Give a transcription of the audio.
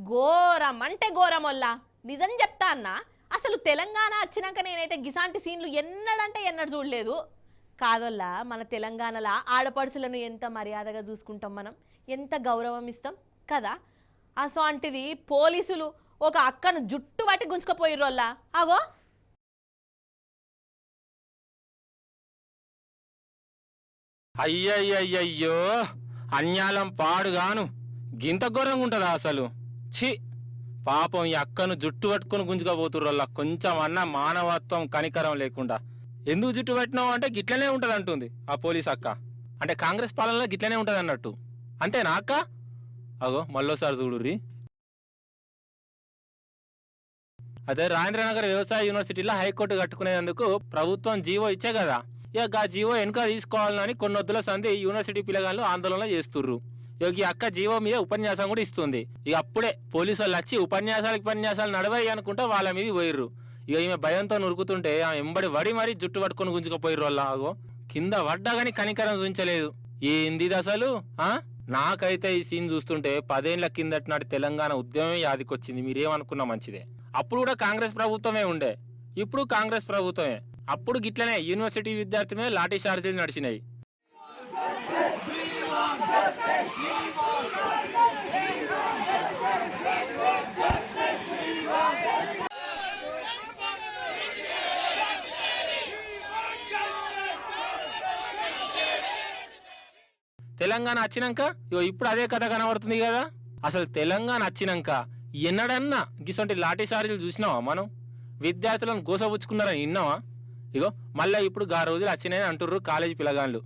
ఘోరం అంటే ఘోరం వల్ల నిజం చెప్తా అన్న. అసలు తెలంగాణ వచ్చినాక నేనైతే గిసాంటి సీన్లు ఎన్నడంటే ఎన్నడు చూడలేదు. కాదోల్లా మన తెలంగాణలో ఆడపడుచులను ఎంత మర్యాదగా చూసుకుంటాం, మనం ఎంత గౌరవం ఇస్తాం కదా. అసోంటిది పోలీసులు ఒక అక్కను జుట్టు పట్టి గుంజుకపోయిర్రోల్లా. అగో అయ్యయ్యయ్యో, అన్యాలం పాడుగాను గింత ఘోరంగా ఉంటుందా అసలు? ఛీ, పాపం ఈ అక్కను జుట్టు పట్టుకొని గుంజుకపోతుర్రల్లా కొంచెం అన్న మానవత్వం కనికరం లేకుండా. ఎందుకు జుట్టు పట్టినావు అంటే గిట్లనే ఉంటది అంటుంది ఆ పోలీస్ అక్క. అంటే కాంగ్రెస్ పాలనలో గిట్లనే ఉంటది అన్నట్టు, అంతేనా అక్క? అగో మళ్ళోసారి చూడుర్రి. అదే రాజేంద్రనగర్ వ్యవసాయ యూనివర్సిటీలో హైకోర్టు కట్టుకునేందుకు ప్రభుత్వం జీవో ఇచ్చే కదా. ఇక ఆ జీవో వెనుక తీసుకోవాలని కొన్నొద్దుల సంధి యూనివర్సిటీ పిల్లగాళ్ళు ఆందోళన చేస్తుర్రు. ఇక ఈ అక్క జీవో మీద ఉపన్యాసం కూడా ఇస్తుంది. ఇక అప్పుడే పోలీసు వాళ్ళు వచ్చి ఉపన్యాసాలు నడవాయి అనుకుంటా వాళ్ళ మీద పోయిర్రు. ఇక ఈమె భయంతో నురుకుతుంటే ఆమె ఎంబడి వడి మరీ జుట్టు పట్టుకొని గుంజుకపోయిర్రు. వాళ్ళ ఆగో కింద పడ్డా గానీ కనికరం చూపించలేదు. ఏంది అసలు? నాకైతే ఈ సీన్ చూస్తుంటే 10 ఏళ్ల కిందటి నాటి తెలంగాణ ఉద్యమమే యాదికొచ్చింది. మీరేమనుకున్నా మంచిదే. అప్పుడు కూడా కాంగ్రెస్ ప్రభుత్వమే ఉండే, ఇప్పుడు కాంగ్రెస్ ప్రభుత్వమే. అప్పుడు గిట్లనే యూనివర్సిటీ విద్యార్థి మీద లాఠీ చార్జీలు నడిచినాయి. తెలంగాణ వచ్చినాక ఇప్పుడు అదే కథ కనబడుతుంది కదా. అసలు తెలంగాణ వచ్చినాక ఎన్నడన్నా గిసంటి లాఠీ చార్జీలు చూసినావా మనం? విద్యార్థులను గోసపుచ్చుకున్నారని విన్నావా? ఇగో మళ్ళీ ఇప్పుడు గా రోజులు వచ్చినాయని అంటుర్రు కాలేజీ పిల్లగాళ్ళు.